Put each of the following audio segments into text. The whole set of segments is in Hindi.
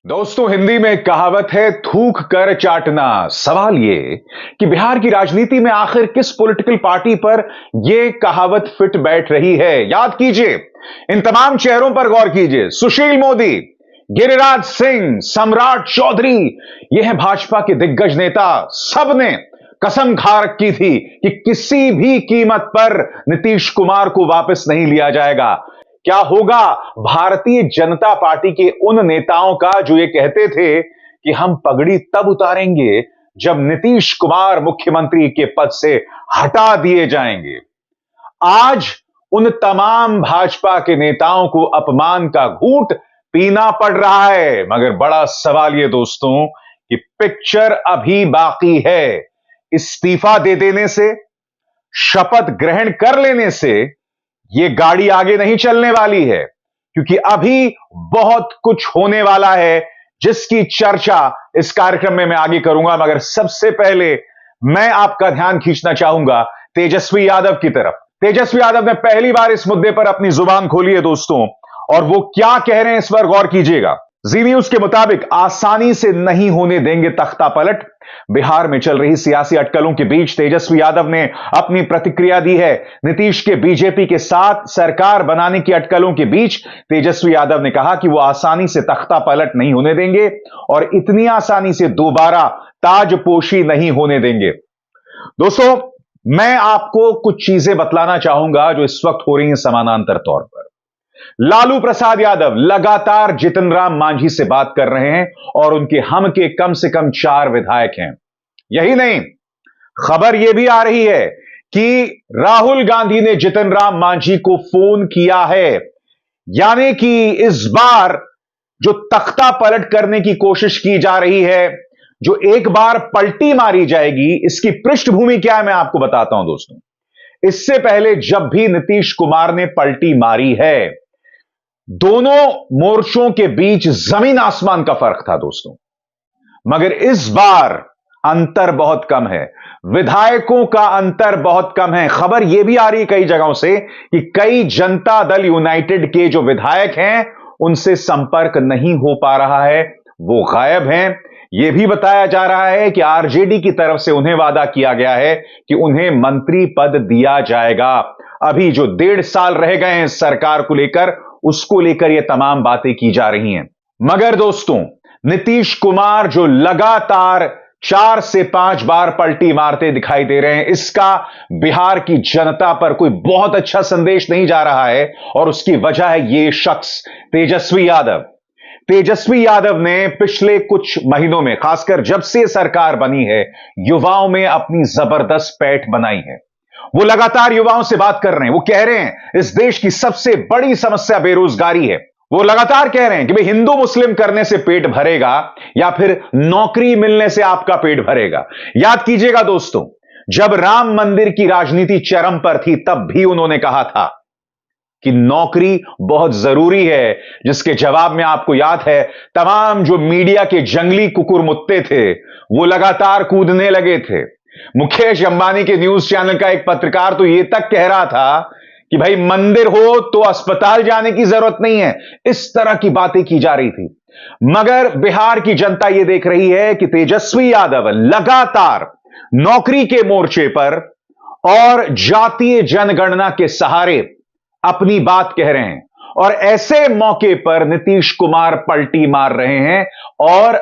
दोस्तों, हिंदी में एक कहावत है, थूक कर चाटना। सवाल ये कि बिहार की राजनीति में आखिर किस पॉलिटिकल पार्टी पर यह कहावत फिट बैठ रही है। याद कीजिए, इन तमाम चेहरों पर गौर कीजिए। सुशील मोदी, गिरिराज सिंह, सम्राट चौधरी, यह है भाजपा के दिग्गज नेता। सबने कसम खा रखी थी कि किसी भी कीमत पर नीतीश कुमार को वापस नहीं लिया जाएगा। क्या होगा भारतीय जनता पार्टी के उन नेताओं का जो ये कहते थे कि हम पगड़ी तब उतारेंगे जब नीतीश कुमार मुख्यमंत्री के पद से हटा दिए जाएंगे। आज उन तमाम भाजपा के नेताओं को अपमान का घूंट पीना पड़ रहा है। मगर बड़ा सवाल यह दोस्तों कि पिक्चर अभी बाकी है। इस्तीफा दे देने से, शपथ ग्रहण कर लेने से यह गाड़ी आगे नहीं चलने वाली है, क्योंकि अभी बहुत कुछ होने वाला है जिसकी चर्चा इस कार्यक्रम में मैं आगे करूंगा। मगर सबसे पहले मैं आपका ध्यान खींचना चाहूंगा तेजस्वी यादव की तरफ। तेजस्वी यादव ने पहली बार इस मुद्दे पर अपनी जुबान खोली है दोस्तों, और वो क्या कह रहे हैं इस पर गौर कीजिएगा। जी न्यूज के मुताबिक आसानी से नहीं होने देंगे तख्ता पलट। बिहार में चल रही सियासी अटकलों के बीच तेजस्वी यादव ने अपनी प्रतिक्रिया दी है। नीतीश के बीजेपी के साथ सरकार बनाने की अटकलों के बीच तेजस्वी यादव ने कहा कि वो आसानी से तख्ता पलट नहीं होने देंगे और इतनी आसानी से दोबारा ताजपोशी नहीं होने देंगे। दोस्तों, मैं आपको कुछ चीजें बतलाना चाहूंगा जो इस वक्त हो रही हैं समानांतर तौर पर। लालू प्रसाद यादव लगातार जितन राम मांझी से बात कर रहे हैं और उनके हम के कम से कम 4 विधायक हैं। यही नहीं, खबर यह भी आ रही है कि राहुल गांधी ने जितन राम मांझी को फोन किया है। यानी कि इस बार जो तख्ता पलट करने की कोशिश की जा रही है, जो एक बार पलटी मारी जाएगी, इसकी पृष्ठभूमि क्या है मैं आपको बताता हूं दोस्तों। इससे पहले जब भी नीतीश कुमार ने पलटी मारी है, दोनों मोर्चों के बीच जमीन आसमान का फर्क था दोस्तों। मगर इस बार अंतर बहुत कम है, विधायकों का अंतर बहुत कम है। खबर यह भी आ रही है कई जगहों से कि कई जनता दल यूनाइटेड के जो विधायक हैं उनसे संपर्क नहीं हो पा रहा है, वो गायब हैं। यह भी बताया जा रहा है कि आरजेडी की तरफ से उन्हें वादा किया गया है कि उन्हें मंत्री पद दिया जाएगा। अभी जो 1.5 साल रह गए हैं सरकार को लेकर, उसको लेकर यह तमाम बातें की जा रही हैं। मगर दोस्तों, नीतीश कुमार जो लगातार 4 से 5 बार पलटी मारते दिखाई दे रहे हैं, इसका बिहार की जनता पर कोई बहुत अच्छा संदेश नहीं जा रहा है। और उसकी वजह है यह शख्स तेजस्वी यादव। तेजस्वी यादव ने पिछले कुछ महीनों में, खासकर जब से सरकार बनी है, युवाओं में अपनी जबरदस्त पैठ बनाई है। वो लगातार युवाओं से बात कर रहे हैं। वो कह रहे हैं इस देश की सबसे बड़ी समस्या बेरोजगारी है। वो लगातार कह रहे हैं कि भाई हिंदू मुस्लिम करने से पेट भरेगा या फिर नौकरी मिलने से आपका पेट भरेगा। याद कीजिएगा दोस्तों, जब राम मंदिर की राजनीति चरम पर थी तब भी उन्होंने कहा था कि नौकरी बहुत जरूरी है, जिसके जवाब में आपको याद है तमाम जो मीडिया के जंगली कुकुर मुत्ते थे वो लगातार कूदने लगे थे। मुकेश अंबानी के न्यूज चैनल का एक पत्रकार तो यह तक कह रहा था कि भाई मंदिर हो तो अस्पताल जाने की जरूरत नहीं है। इस तरह की बातें की जा रही थी। मगर बिहार की जनता यह देख रही है कि तेजस्वी यादव लगातार नौकरी के मोर्चे पर और जातीय जनगणना के सहारे अपनी बात कह रहे हैं, और ऐसे मौके पर नीतीश कुमार पलटी मार रहे हैं और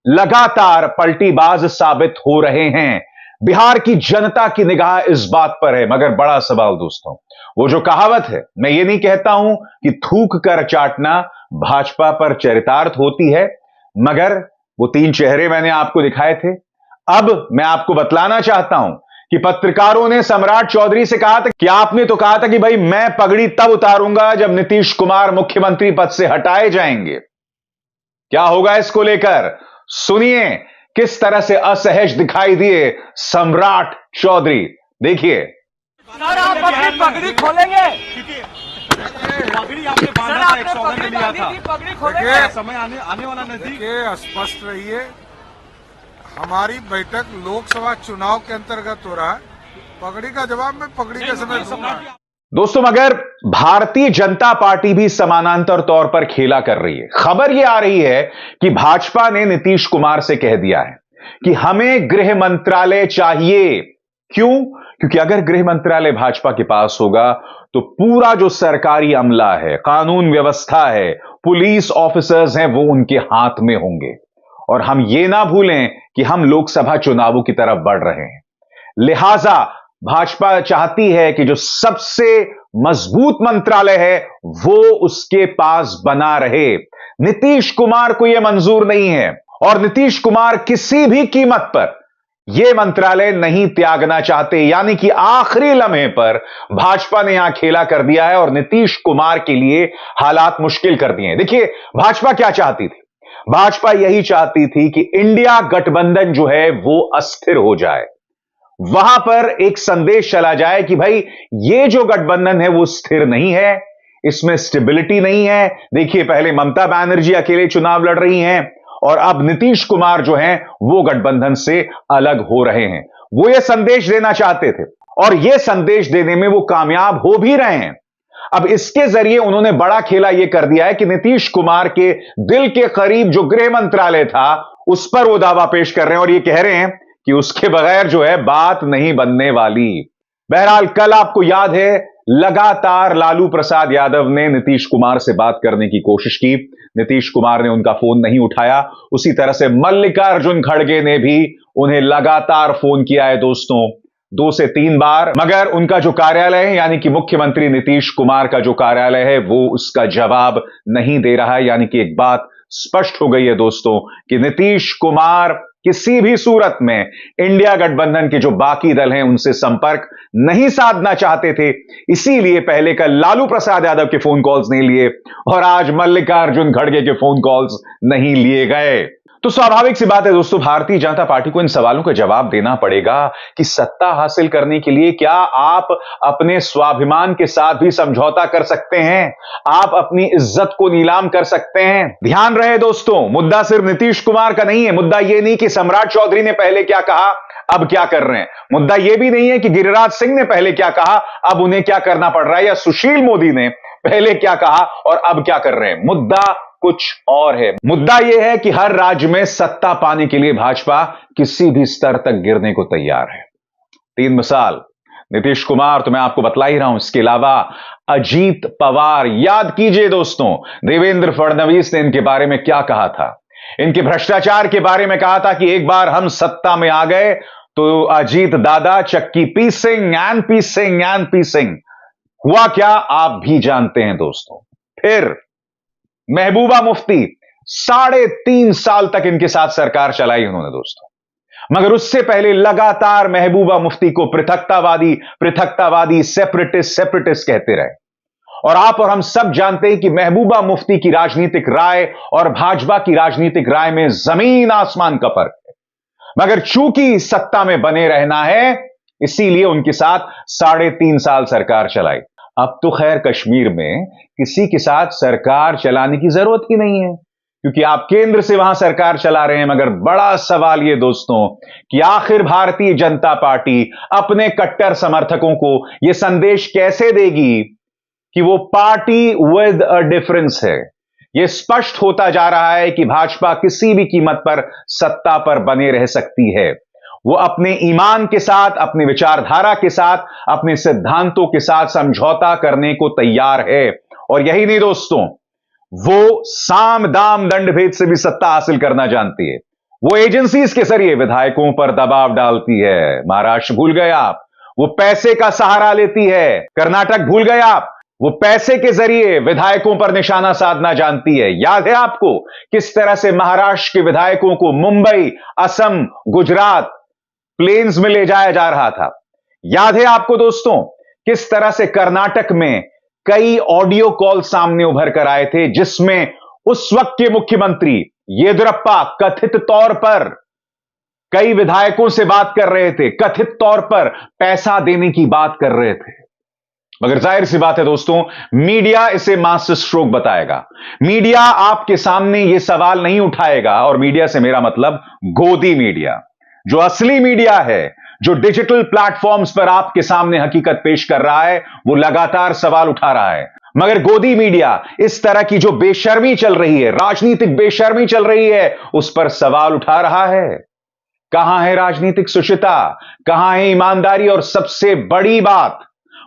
लगातार पलटीबाज साबित हो रहे हैं। बिहार की जनता की निगाह इस बात पर है। मगर बड़ा सवाल दोस्तों, वो जो कहावत है, मैं ये नहीं कहता हूं कि थूक कर चाटना भाजपा पर चरितार्थ होती है, मगर वो 3 चेहरे मैंने आपको दिखाए थे। अब मैं आपको बतलाना चाहता हूं कि पत्रकारों ने सम्राट चौधरी से कहा था कि आपने तो कहा था कि भाई मैं पगड़ी तब उतारूंगा जब नीतीश कुमार मुख्यमंत्री पद से हटाए जाएंगे। क्या होगा इसको लेकर, सुनिए किस तरह से असहज दिखाई दिए सम्राट चौधरी। देखिए। सर, आप अपनी पगड़ी खोलेंगे? पगड़ी आपने बांधा था, 100 में लिया था। पगड़ी खोलेंगे? समय आने वाला नजदीक। स्पष्ट रहिए, हमारी बैठक लोकसभा चुनाव के अंतर्गत हो रहा है। पगड़ी का जवाब मैं पगड़ी के समय दूंगा। दोस्तों, मगर भारतीय जनता पार्टी भी समानांतर तौर पर खेला कर रही है। खबर यह आ रही है कि भाजपा ने नीतीश कुमार से कह दिया है कि हमें गृह मंत्रालय चाहिए। क्यों? क्योंकि अगर गृह मंत्रालय भाजपा के पास होगा तो पूरा जो सरकारी अमला है, कानून व्यवस्था है, पुलिस ऑफिसर्स हैं, वो उनके हाथ में होंगे। और हम ये ना भूलें कि हम लोकसभा चुनावों की तरफ बढ़ रहे हैं। लिहाजा भाजपा चाहती है कि जो सबसे मजबूत मंत्रालय है वो उसके पास बना रहे। नीतीश कुमार को यह मंजूर नहीं है और नीतीश कुमार किसी भी कीमत पर यह मंत्रालय नहीं त्यागना चाहते। यानी कि आखिरी लम्हे पर भाजपा ने यहां खेला कर दिया है और नीतीश कुमार के लिए हालात मुश्किल कर दिए हैं। देखिए, भाजपा क्या चाहती थी? भाजपा यही चाहती थी कि इंडिया गठबंधन जो है वो अस्थिर हो जाए, वहां पर एक संदेश चला जाए कि भाई ये जो गठबंधन है वो स्थिर नहीं है, इसमें स्टेबिलिटी नहीं है। देखिए, पहले ममता बनर्जी अकेले चुनाव लड़ रही हैं और अब नीतीश कुमार जो हैं वो गठबंधन से अलग हो रहे हैं। वो ये संदेश देना चाहते थे और ये संदेश देने में वो कामयाब हो भी रहे हैं। अब इसके जरिए उन्होंने बड़ा खेला यह कर दिया है कि नीतीश कुमार के दिल के करीब जो गृह मंत्रालय था उस पर वो दावा पेश कर रहे हैं और ये कह रहे हैं कि उसके बगैर जो है बात नहीं बनने वाली। बहरहाल, कल आपको याद है लगातार लालू प्रसाद यादव ने नीतीश कुमार से बात करने की कोशिश की, नीतीश कुमार ने उनका फोन नहीं उठाया। उसी तरह से मल्लिकार्जुन खड़गे ने भी उन्हें लगातार फोन किया है दोस्तों, 2 से 3 बार, मगर उनका जो कार्यालय है यानी कि मुख्यमंत्री नीतीश कुमार का जो कार्यालय है वो उसका जवाब नहीं दे रहा है। यानी कि एक बात स्पष्ट हो गई है दोस्तों कि नीतीश कुमार किसी भी सूरत में इंडिया गठबंधन के जो बाकी दल हैं उनसे संपर्क नहीं साधना चाहते थे। इसीलिए पहले कल लालू प्रसाद यादव के फोन कॉल्स नहीं लिए और आज मल्लिकार्जुन खड़गे के फोन कॉल्स नहीं लिए गए। तो स्वाभाविक सी बात है दोस्तों, भारतीय जनता पार्टी को इन सवालों का जवाब देना पड़ेगा कि सत्ता हासिल करने के लिए क्या आप अपने स्वाभिमान के साथ भी समझौता कर सकते हैं? आप अपनी इज्जत को नीलाम कर सकते हैं? ध्यान रहे दोस्तों, मुद्दा सिर्फ नीतीश कुमार का नहीं है। मुद्दा यह नहीं कि सम्राट चौधरी ने पहले क्या कहा, अब क्या कर रहे हैं। मुद्दा यह भी नहीं है कि गिरिराज सिंह ने पहले क्या कहा, अब उन्हें क्या करना पड़ रहा है, या सुशील मोदी ने पहले क्या कहा और अब क्या कर रहे हैं। मुद्दा कुछ और है। मुद्दा यह है कि हर राज्य में सत्ता पाने के लिए भाजपा किसी भी स्तर तक गिरने को तैयार है। 3 मिसाल, नीतीश कुमार तो मैं आपको बतला ही रहा हूं, इसके अलावा अजीत पवार। याद कीजिए दोस्तों, देवेंद्र फडणवीस ने इनके बारे में क्या कहा था। इनके भ्रष्टाचार के बारे में कहा था कि एक बार हम सत्ता में आ गए तो अजीत दादा चक्की पीसेंगे एंड पीसेंगे एंड पीसेंगे। हुआ क्या आप भी जानते हैं दोस्तों। फिर महबूबा मुफ्ती, 3.5 साल तक इनके साथ सरकार चलाई उन्होंने दोस्तों, मगर उससे पहले लगातार महबूबा मुफ्ती को पृथकतावादी सेपरेटिस्ट कहते रहे। और आप और हम सब जानते हैं कि महबूबा मुफ्ती की राजनीतिक राय और भाजपा की राजनीतिक राय में जमीन आसमान का फर्क है। मगर चूंकि सत्ता में बने रहना है, इसीलिए उनके साथ 3.5 साल सरकार चलाई। अब तो खैर कश्मीर में किसी के साथ सरकार चलाने की जरूरत ही नहीं है, क्योंकि आप केंद्र से वहां सरकार चला रहे हैं। मगर बड़ा सवाल यह दोस्तों कि आखिर भारतीय जनता पार्टी अपने कट्टर समर्थकों को यह संदेश कैसे देगी कि वो पार्टी विद अ डिफरेंस है। यह स्पष्ट होता जा रहा है कि भाजपा किसी भी कीमत पर सत्ता पर बने रह सकती है। वो अपने ईमान के साथ, अपनी विचारधारा के साथ, अपने सिद्धांतों के साथ समझौता करने को तैयार है। और यही नहीं दोस्तों, वो साम दाम दंड भेद से भी सत्ता हासिल करना जानती है। वो एजेंसीज के जरिए विधायकों पर दबाव डालती है। महाराष्ट्र भूल गए आप, वो पैसे का सहारा लेती है। कर्नाटक भूल गए आप, वो पैसे के जरिए विधायकों पर निशाना साधना जानती है। याद है आपको किस तरह से महाराष्ट्र के विधायकों को मुंबई, असम, गुजरात प्लेन्स में ले जाया जा रहा था। याद है आपको दोस्तों किस तरह से कर्नाटक में कई ऑडियो कॉल सामने उभर कर आए थे, जिसमें उस वक्त के मुख्यमंत्री येदियुरप्पा कथित तौर पर कई विधायकों से बात कर रहे थे, कथित तौर पर पैसा देने की बात कर रहे थे। मगर जाहिर सी बात है दोस्तों, मीडिया इसे मास्टर स्ट्रोक बताएगा। मीडिया आपके सामने यह सवाल नहीं उठाएगा, और मीडिया से मेरा मतलब गोदी मीडिया। जो असली मीडिया है, जो डिजिटल प्लेटफॉर्म्स पर आपके सामने हकीकत पेश कर रहा है, वो लगातार सवाल उठा रहा है। मगर गोदी मीडिया इस तरह की जो बेशर्मी चल रही है, राजनीतिक बेशर्मी चल रही है, उस पर सवाल उठा रहा है। कहां है राजनीतिक सुचिता, कहां है ईमानदारी, और सबसे बड़ी बात,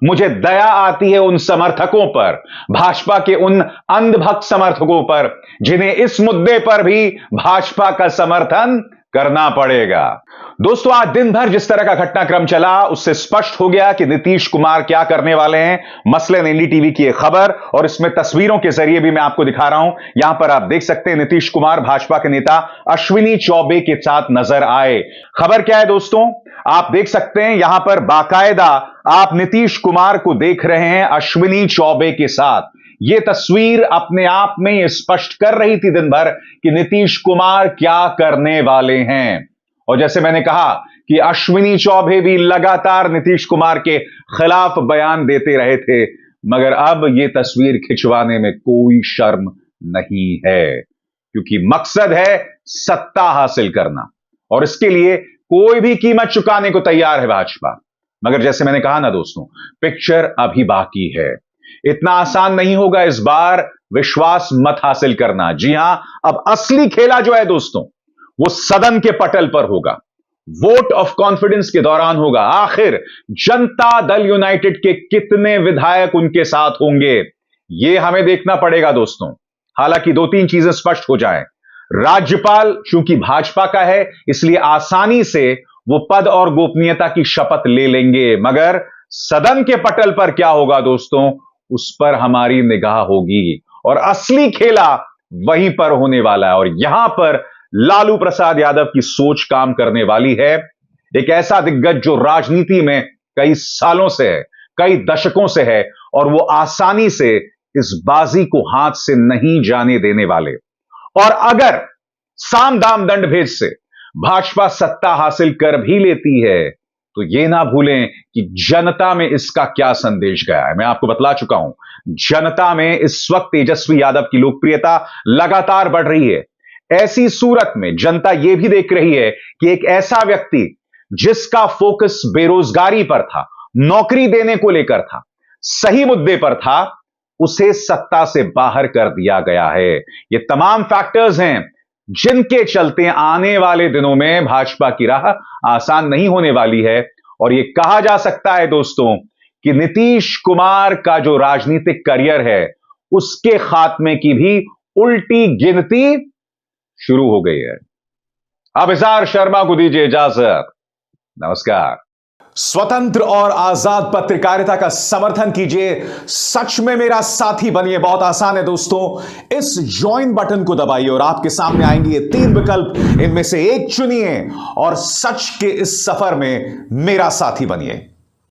मुझे दया आती है उन समर्थकों पर, भाजपा के उन अंधभक्त समर्थकों पर, जिन्हें इस मुद्दे पर भी भाजपा का समर्थन करना पड़ेगा। दोस्तों, आज दिन भर जिस तरह का घटनाक्रम चला, उससे स्पष्ट हो गया कि नीतीश कुमार क्या करने वाले हैं। मसलन एनडीटीवी की एक खबर, और इसमें तस्वीरों के जरिए भी मैं आपको दिखा रहा हूं। यहां पर आप देख सकते हैं नीतीश कुमार भाजपा के नेता अश्विनी चौबे के साथ नजर आए। खबर क्या है दोस्तों, आप देख सकते हैं यहां पर बाकायदा आप नीतीश कुमार को देख रहे हैं अश्विनी चौबे के साथ। यह तस्वीर अपने आप में यह स्पष्ट कर रही थी दिन भर कि नीतीश कुमार क्या करने वाले हैं। और जैसे मैंने कहा कि अश्विनी चौबे भी लगातार नीतीश कुमार के खिलाफ बयान देते रहे थे, मगर अब यह तस्वीर खिंचवाने में कोई शर्म नहीं है, क्योंकि मकसद है सत्ता हासिल करना, और इसके लिए कोई भी कीमत चुकाने को तैयार है भाजपा। मगर जैसे मैंने कहा ना दोस्तों, पिक्चर अभी बाकी है। इतना आसान नहीं होगा इस बार विश्वास मत हासिल करना। जी हां, अब असली खेला जो है दोस्तों, वो सदन के पटल पर होगा, वोट ऑफ कॉन्फिडेंस के दौरान होगा। आखिर जनता दल यूनाइटेड के कितने विधायक उनके साथ होंगे, यह हमें देखना पड़ेगा दोस्तों। हालांकि दो तीन चीजें स्पष्ट हो जाएं। राज्यपाल चूंकि भाजपा का है, इसलिए आसानी से वो पद और गोपनीयता की शपथ ले लेंगे, मगर सदन के पटल पर क्या होगा दोस्तों, उस पर हमारी निगाह होगी, और असली खेला वहीं पर होने वाला है। और यहां पर लालू प्रसाद यादव की सोच काम करने वाली है। एक ऐसा दिग्गज जो राजनीति में कई सालों से है, कई दशकों से है, और वो आसानी से इस बाजी को हाथ से नहीं जाने देने वाले। और अगर साम दाम दंड भेद से भाजपा सत्ता हासिल कर भी लेती है, तो यह ना भूलें कि जनता में इसका क्या संदेश गया है। मैं आपको बतला चुका हूं, जनता में इस वक्त तेजस्वी यादव की लोकप्रियता लगातार बढ़ रही है। ऐसी सूरत में जनता यह भी देख रही है कि एक ऐसा व्यक्ति जिसका फोकस बेरोजगारी पर था, नौकरी देने को लेकर था, सही मुद्दे पर था, उसे सत्ता से बाहर कर दिया गया है। ये तमाम फैक्टर्स हैं जिनके चलते आने वाले दिनों में भाजपा की राह आसान नहीं होने वाली है। और यह कहा जा सकता है दोस्तों कि नीतीश कुमार का जो राजनीतिक करियर है, उसके खात्मे की भी उल्टी गिनती शुरू हो गई है। अब इज़हार शर्मा को दीजिए इजाजत। नमस्कार। स्वतंत्र और आजाद पत्रकारिता का समर्थन कीजिए, सच में मेरा साथी बनिए। बहुत आसान है दोस्तों, इस ज्वाइन बटन को दबाइए और आपके सामने आएंगे ये 3 विकल्प, इनमें से एक चुनिए और सच के इस सफर में मेरा साथी बनिए।